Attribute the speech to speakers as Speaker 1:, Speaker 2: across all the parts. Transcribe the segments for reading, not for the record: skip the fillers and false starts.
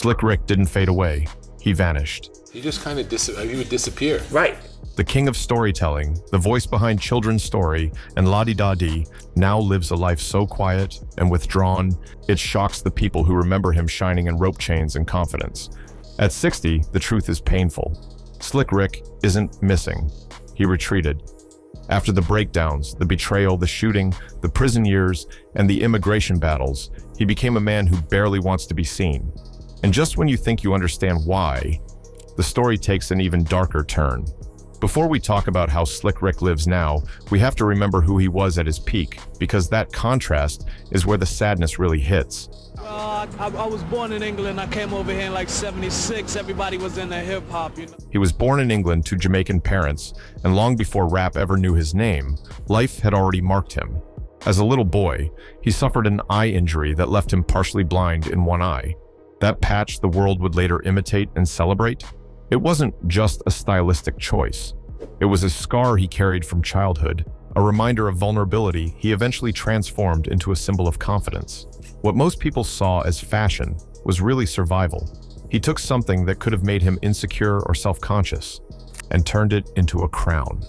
Speaker 1: Slick Rick didn't fade away. He vanished.
Speaker 2: He just kind of he would disappear.
Speaker 3: Right.
Speaker 1: The king of storytelling, the voice behind Children's Story and La-Di-Da-Di, now lives a life so quiet and withdrawn, it shocks the people who remember him shining in rope chains and confidence. At 60, the truth is painful. Slick Rick isn't missing. He retreated. After the breakdowns, the betrayal, the shooting, the prison years, and the immigration battles, he became a man who barely wants to be seen. And just when you think you understand why, the story takes an even darker turn. Before we talk about how Slick Rick lives now, we have to remember who he was at his peak, because that contrast is where the sadness really hits.
Speaker 4: I was born in England. I came over here in like 76. Everybody was into hip hop, you know.
Speaker 1: He was born in England to Jamaican parents, and long before rap ever knew his name, life had already marked him. As a little boy, he suffered an eye injury that left him partially blind in one eye. That patch the world would later imitate and celebrate? It wasn't just a stylistic choice. It was a scar he carried from childhood, a reminder of vulnerability he eventually transformed into a symbol of confidence. What most people saw as fashion was really survival. He took something that could have made him insecure or self-conscious and turned it into a crown.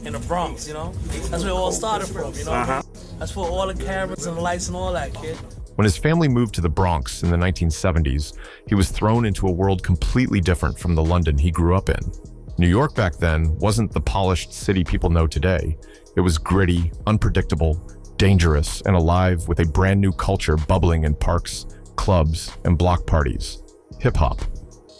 Speaker 5: In the Bronx, you know? That's where it all started from, you know? That's where all the cameras and the lights and all that, kid.
Speaker 1: When his family moved to the Bronx in the 1970s, he was thrown into a world completely different from the London he grew up in. New York back then wasn't the polished city people know today. It was gritty, unpredictable, dangerous, and alive with a brand new culture bubbling in parks, clubs, and block parties. Hip-hop,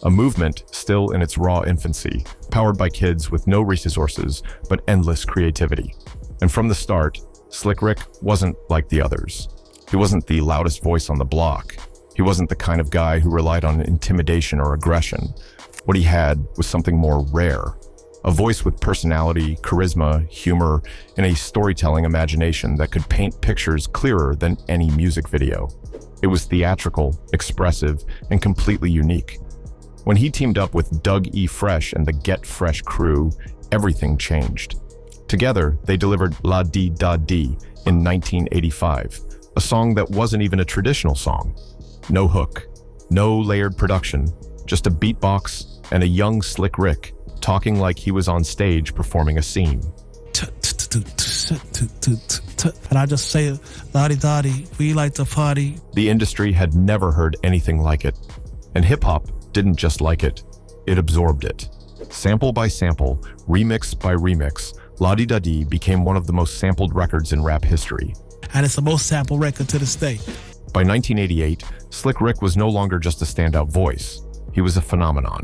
Speaker 1: a movement still in its raw infancy, powered by kids with no resources but endless creativity. And from the start, Slick Rick wasn't like the others. He wasn't the loudest voice on the block. He wasn't the kind of guy who relied on intimidation or aggression. What he had was something more rare. A voice with personality, charisma, humor, and a storytelling imagination that could paint pictures clearer than any music video. It was theatrical, expressive, and completely unique. When he teamed up with Doug E. Fresh and the Get Fresh crew, everything changed. Together, they delivered La-Di-Da-Di in 1985. A song that wasn't even a traditional song. No hook, no layered production, just a beatbox and a young Slick Rick talking like he was on stage performing a scene.
Speaker 5: And I just say, la-di-da-di, we like to party.
Speaker 1: The industry had never heard anything like it. And hip-hop didn't just like it, it absorbed it. Sample by sample, remix by remix, La-Di-Da-Di became one of the most sampled records in rap history.
Speaker 5: And it's the most sampled record to this day.
Speaker 1: By 1988, Slick Rick was no longer just a standout voice. He was a phenomenon.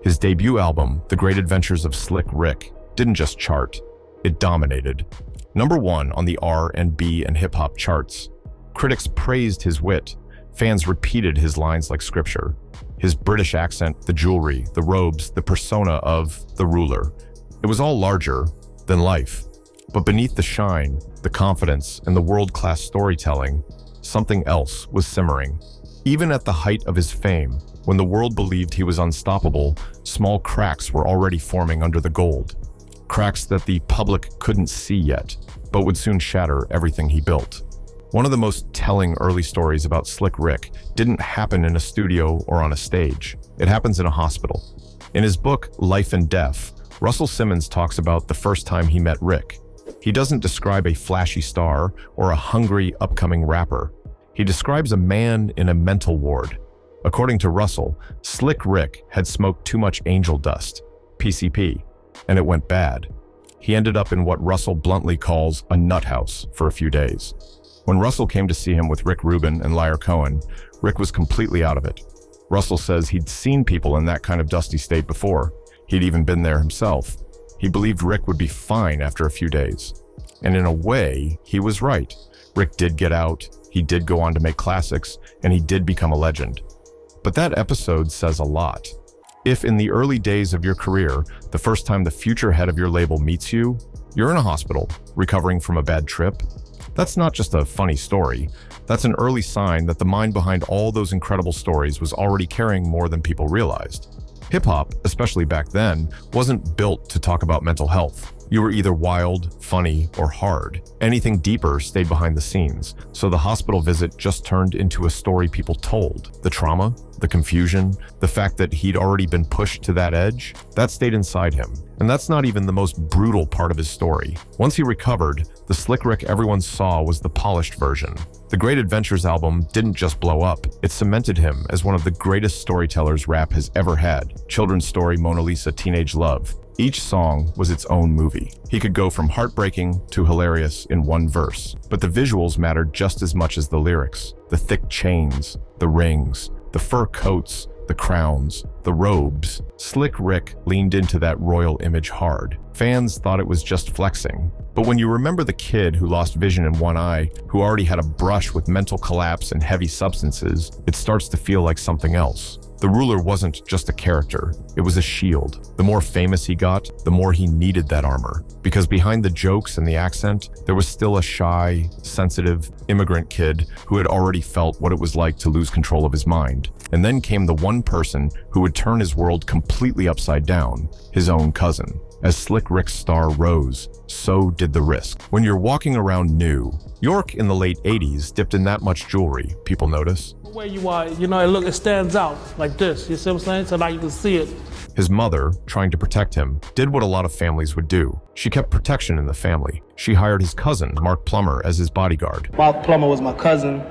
Speaker 1: His debut album, The Great Adventures of Slick Rick, didn't just chart, it dominated. #1 on the R&B and hip-hop charts. Critics praised his wit. Fans repeated his lines like scripture. His British accent, the jewelry, the robes, the persona of the ruler. It was all larger than life. But beneath the shine, the confidence, and the world-class storytelling, something else was simmering. Even at the height of his fame, when the world believed he was unstoppable, small cracks were already forming under the gold. Cracks that the public couldn't see yet, but would soon shatter everything he built. One of the most telling early stories about Slick Rick didn't happen in a studio or on a stage. It happens in a hospital. In his book, Life and Death, Russell Simmons talks about the first time he met Rick. He doesn't describe a flashy star or a hungry, upcoming rapper. He describes a man in a mental ward. According to Russell, Slick Rick had smoked too much angel dust, PCP, and it went bad. He ended up in what Russell bluntly calls a nut house for a few days. When Russell came to see him with Rick Rubin and Lyre Cohen, Rick was completely out of it. Russell says he'd seen people in that kind of dusty state before. He'd even been there himself. He believed Rick would be fine after a few days. And in a way, he was right. Rick did get out, he did go on to make classics, and he did become a legend. But that episode says a lot. If in the early days of your career, the first time the future head of your label meets you, you're in a hospital, recovering from a bad trip, that's not just a funny story. That's an early sign that the mind behind all those incredible stories was already carrying more than people realized. Hip-hop, especially back then, wasn't built to talk about mental health. You were either wild, funny, or hard. Anything deeper stayed behind the scenes, so the hospital visit just turned into a story people told. The trauma, the confusion, the fact that he'd already been pushed to that edge, that stayed inside him. And that's not even the most brutal part of his story. Once he recovered, the Slick Rick everyone saw was the polished version. The Great Adventures album didn't just blow up, it cemented him as one of the greatest storytellers rap has ever had. Children's story Mona Lisa Teenage Love. Each song was its own movie. He could go from heartbreaking to hilarious in one verse, but the visuals mattered just as much as the lyrics. The thick chains, the rings, the fur coats, the crowns, the robes. Slick Rick leaned into that royal image hard. Fans thought it was just flexing. But when you remember the kid who lost vision in one eye, who already had a brush with mental collapse and heavy substances, it starts to feel like something else. The ruler wasn't just a character, it was a shield. The more famous he got, the more he needed that armor. Because behind the jokes and the accent, there was still a shy, sensitive, immigrant kid who had already felt what it was like to lose control of his mind. And then came the one person who would turn his world completely upside down, his own cousin. As Slick Rick's star rose, so did the risk. When you're walking around new, York in the late 80s dipped in that much jewelry, people notice.
Speaker 5: Where you are, it stands out like this, you see what I'm saying? So now you can see it.
Speaker 1: His mother, trying to protect him, did what a lot of families would do. She kept protection in the family. She hired his cousin, Mark Plummer, as his bodyguard.
Speaker 5: Mark Plummer was my cousin.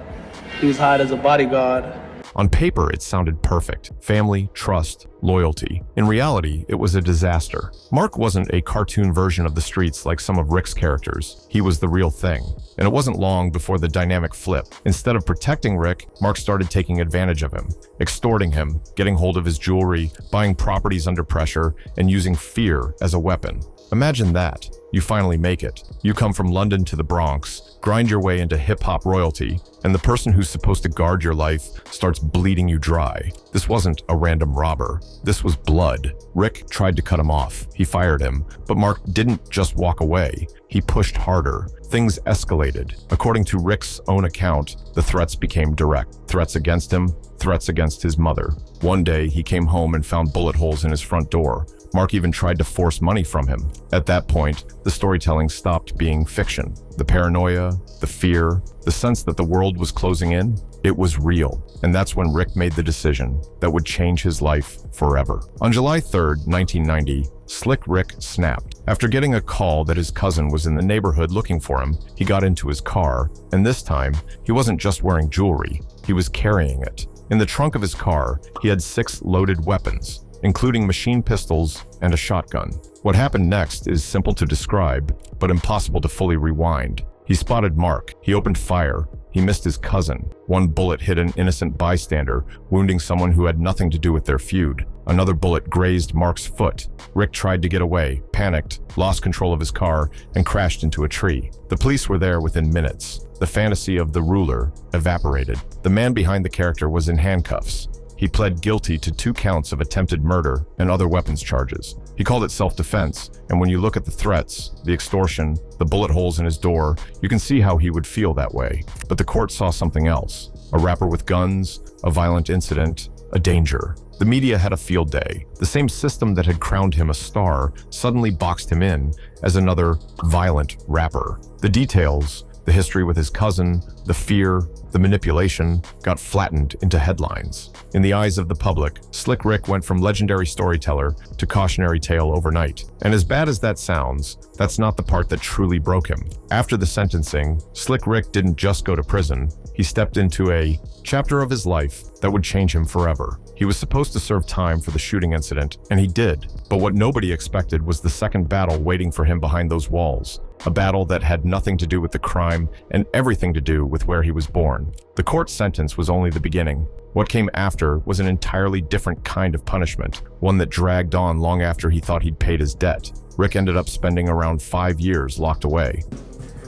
Speaker 5: He was hired as a bodyguard.
Speaker 1: On paper, it sounded perfect. Family, trust, loyalty. In reality, it was a disaster. Mark wasn't a cartoon version of the streets like some of Rick's characters. He was the real thing. And it wasn't long before the dynamic flipped. Instead of protecting Rick, Mark started taking advantage of him, extorting him, getting hold of his jewelry, buying properties under pressure, and using fear as a weapon. Imagine that. You finally make it. You come from London to the Bronx, grind your way into hip-hop royalty, and the person who's supposed to guard your life starts bleeding you dry. This wasn't a random robber. This was blood. Rick tried to cut him off. He fired him, but Mark didn't just walk away. He pushed harder. Things escalated. According to Rick's own account, the threats became direct. Threats against him, threats against his mother. One day, he came home and found bullet holes in his front door. Mark even tried to force money from him. At that point, the storytelling stopped being fiction. The paranoia, the fear, the sense that the world was closing in, it was real. And that's when Rick made the decision that would change his life forever. On July 3rd, 1990, Slick Rick snapped. After getting a call that his cousin was in the neighborhood looking for him, he got into his car, and this time, he wasn't just wearing jewelry, he was carrying it. In the trunk of his car, he had 6 loaded weapons, including machine pistols and a shotgun. What happened next is simple to describe, but impossible to fully rewind. He spotted Mark. He opened fire. He missed his cousin. One bullet hit an innocent bystander, wounding someone who had nothing to do with their feud. Another bullet grazed Mark's foot. Rick tried to get away, panicked, lost control of his car, and crashed into a tree. The police were there within minutes. The fantasy of the ruler evaporated. The man behind the character was in handcuffs. He pled guilty to 2 counts of attempted murder and other weapons charges. He called it self-defense, and when you look at the threats, the extortion, the bullet holes in his door, you can see how he would feel that way. But the court saw something else. A rapper with guns, a violent incident, a danger. The media had a field day. The same system that had crowned him a star suddenly boxed him in as another violent rapper. The details, the history with his cousin, the fear, the manipulation, got flattened into headlines. In the eyes of the public, Slick Rick went from legendary storyteller to cautionary tale overnight. And as bad as that sounds, that's not the part that truly broke him. After the sentencing, Slick Rick didn't just go to prison. He stepped into a chapter of his life that would change him forever. He was supposed to serve time for the shooting incident, and he did. But what nobody expected was the second battle waiting for him behind those walls. A battle that had nothing to do with the crime and everything to do with where he was born. The court sentence was only the beginning. What came after was an entirely different kind of punishment, one that dragged on long after he thought he'd paid his debt. Rick ended up spending around 5 years locked away.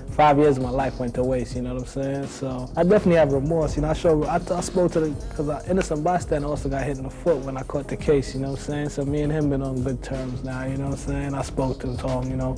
Speaker 5: 5 years of my life went to waste, you know what I'm saying? So I definitely have remorse, I spoke to because an innocent bystander also got hit in the foot when I caught the case, you know what I'm saying? So me and him been on good terms now, you know what I'm saying? I spoke to him, told him,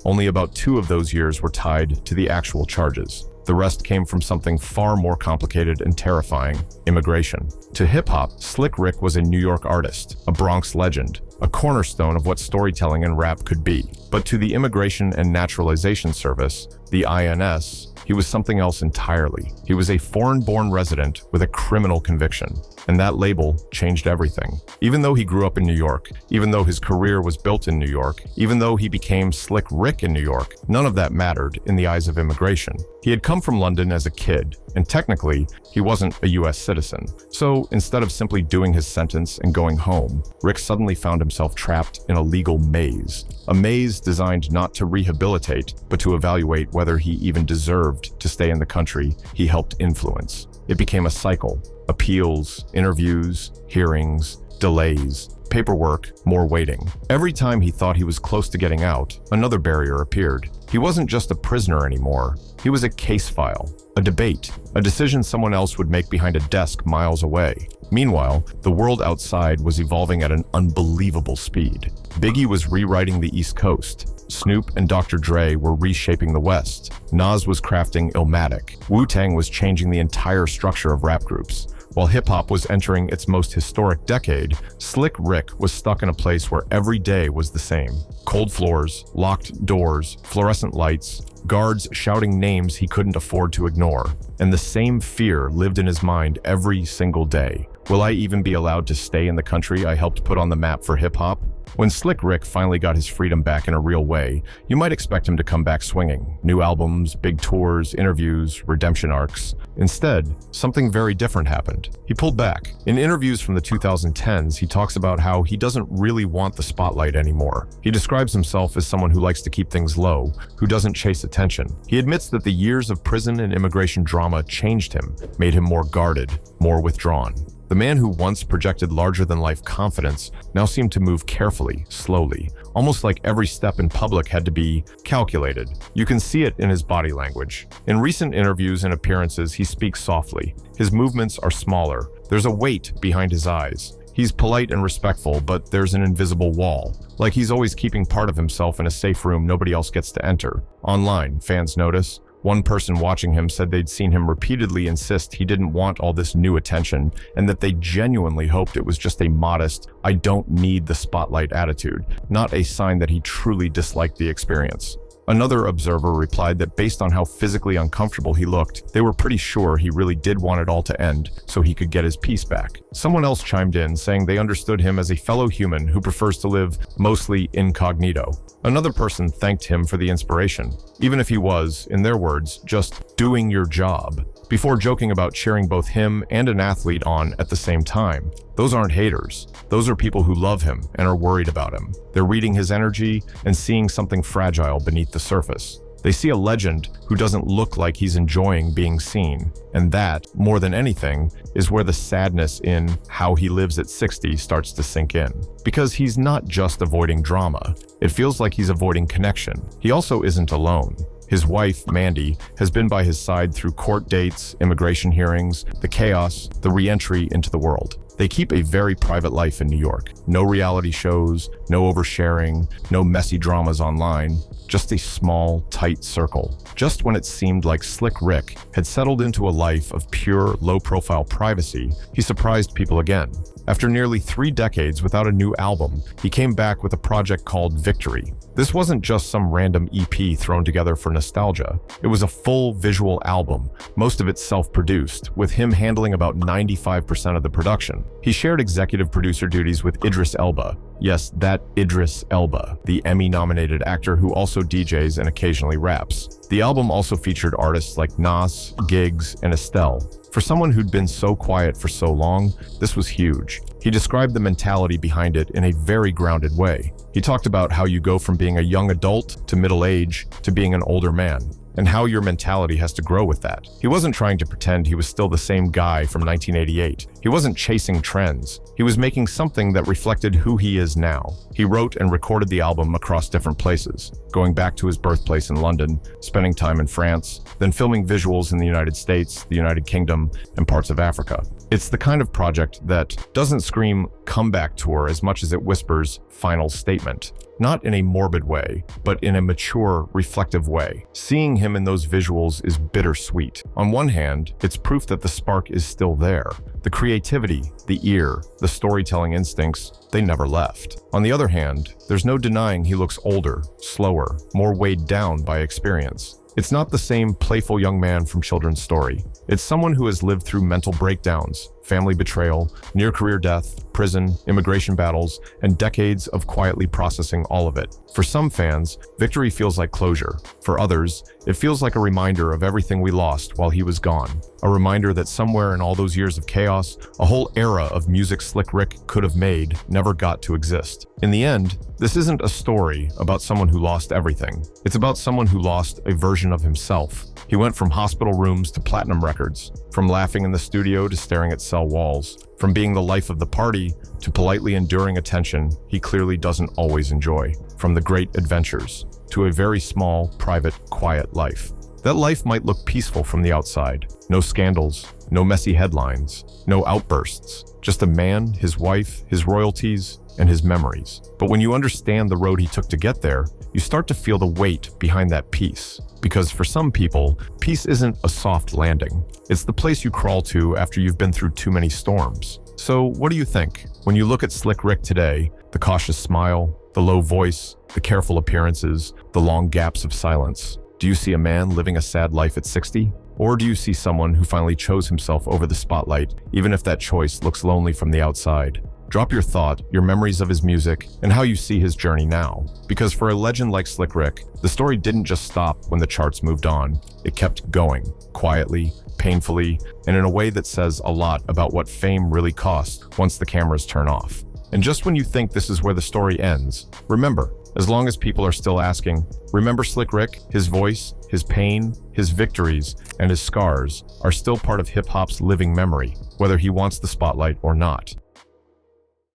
Speaker 1: Only about 2 of those years were tied to the actual charges. The rest came from something far more complicated and terrifying: immigration. To hip-hop, Slick Rick was a New York artist, a Bronx legend, a cornerstone of what storytelling and rap could be. But to the Immigration and Naturalization Service, the INS, he was something else entirely. He was a foreign-born resident with a criminal conviction, and that label changed everything. Even though he grew up in New York, even though his career was built in New York, even though he became Slick Rick in New York, none of that mattered in the eyes of immigration. He had come from London as a kid, and technically, he wasn't a US citizen. So instead of simply doing his sentence and going home, Rick suddenly found himself trapped in a legal maze. A maze designed not to rehabilitate, but to evaluate whether he even deserved to stay in the country he helped influence. It became a cycle: appeals, interviews, hearings, delays, paperwork, more waiting. Every time he thought he was close to getting out, another barrier appeared. He wasn't just a prisoner anymore. He was a case file, a debate, a decision someone else would make behind a desk miles away. Meanwhile, the world outside was evolving at an unbelievable speed. Biggie was rewriting the East Coast. Snoop and Dr. Dre were reshaping the West. Nas was crafting Illmatic. Wu-Tang was changing the entire structure of rap groups. While hip-hop was entering its most historic decade, Slick Rick was stuck in a place where every day was the same. Cold floors, locked doors, fluorescent lights, guards shouting names he couldn't afford to ignore. And the same fear lived in his mind every single day. Will I even be allowed to stay in the country I helped put on the map for hip-hop? When Slick Rick finally got his freedom back in a real way, you might expect him to come back swinging. New albums, big tours, interviews, redemption arcs. Instead, something very different happened. He pulled back. In interviews from the 2010s, he talks about how he doesn't really want the spotlight anymore. He describes himself as someone who likes to keep things low, who doesn't chase attention. He admits that the years of prison and immigration drama changed him, made him more guarded, more withdrawn. The man who once projected larger-than-life confidence now seemed to move carefully, slowly, almost like every step in public had to be calculated. You can see it in his body language. In recent interviews and appearances, he speaks softly. His movements are smaller. There's a weight behind his eyes. He's polite and respectful, but there's an invisible wall. Like he's always keeping part of himself in a safe room nobody else gets to enter. Online, fans notice. One person watching him said they'd seen him repeatedly insist he didn't want all this new attention and that they genuinely hoped it was just a modest, I don't need the spotlight attitude, not a sign that he truly disliked the experience. Another observer replied that based on how physically uncomfortable he looked, they were pretty sure he really did want it all to end so he could get his peace back. Someone else chimed in, saying they understood him as a fellow human who prefers to live mostly incognito. Another person thanked him for the inspiration, even if he was, in their words, just doing your job, before joking about cheering both him and an athlete on at the same time. Those aren't haters. Those are people who love him and are worried about him. They're reading his energy and seeing something fragile beneath the surface. They see a legend who doesn't look like he's enjoying being seen. And that, more than anything, is where the sadness in how he lives at 60 starts to sink in. Because he's not just avoiding drama. It feels like he's avoiding connection. He also isn't alone. His wife, Mandy, has been by his side through court dates, immigration hearings, the chaos, the re-entry into the world. They keep a very private life in New York. No reality shows, no oversharing, no messy dramas online. Just a small, tight circle. Just when it seemed like Slick Rick had settled into a life of pure, low-profile privacy, he surprised people again. After nearly 3 decades without a new album, he came back with a project called Victory. This wasn't just some random EP thrown together for nostalgia. It was a full visual album, most of it self-produced, with him handling about 95% of the production. He shared executive producer duties with Idris Elba. Yes, that Idris Elba, the Emmy-nominated actor who also DJs and occasionally raps. The album also featured artists like Nas, Giggs, and Estelle. For someone who'd been so quiet for so long, this was huge. He described the mentality behind it in a very grounded way. He talked about how you go from being a young adult to middle age to being an older man, and how your mentality has to grow with that. He wasn't trying to pretend he was still the same guy from 1988. He wasn't chasing trends. He was making something that reflected who he is now. He wrote and recorded the album across different places, going back to his birthplace in London, spending time in France, then filming visuals in the United States, the United Kingdom, and parts of Africa. It's the kind of project that doesn't scream comeback tour as much as it whispers final statement. Not in a morbid way, but in a mature, reflective way. Seeing him in those visuals is bittersweet. On one hand, it's proof that the spark is still there. The creativity, the ear, the storytelling instincts, they never left. On the other hand, there's no denying he looks older, slower, more weighed down by experience. It's not the same playful young man from Children's Story. It's someone who has lived through mental breakdowns, family betrayal, near-career death, prison, immigration battles, and decades of quietly processing all of it. For some fans, victory feels like closure. For others, it feels like a reminder of everything we lost while he was gone. A reminder that somewhere in all those years of chaos, a whole era of music Slick Rick could have made never got to exist. In the end, this isn't a story about someone who lost everything. It's about someone who lost a version of himself. He went from hospital rooms to platinum records, from laughing in the studio to staring at cell walls, from being the life of the party to politely enduring attention he clearly doesn't always enjoy, from the great adventures to a very small, private, quiet life. That life might look peaceful from the outside. No scandals, no messy headlines, no outbursts, just a man, his wife, his royalties, and his memories. But when you understand the road he took to get there, you start to feel the weight behind that peace. Because for some people, peace isn't a soft landing. It's the place you crawl to after you've been through too many storms. So what do you think? When you look at Slick Rick today, the cautious smile, the low voice, the careful appearances, the long gaps of silence, do you see a man living a sad life at 60? Or do you see someone who finally chose himself over the spotlight, even if that choice looks lonely from the outside? Drop your thought, your memories of his music, and how you see his journey now. Because for a legend like Slick Rick, the story didn't just stop when the charts moved on. It kept going, quietly, painfully, and in a way that says a lot about what fame really cost once the cameras turn off. And just when you think this is where the story ends, remember, as long as people are still asking, remember Slick Rick, his voice, his pain, his victories, and his scars are still part of hip-hop's living memory, whether he wants the spotlight or not.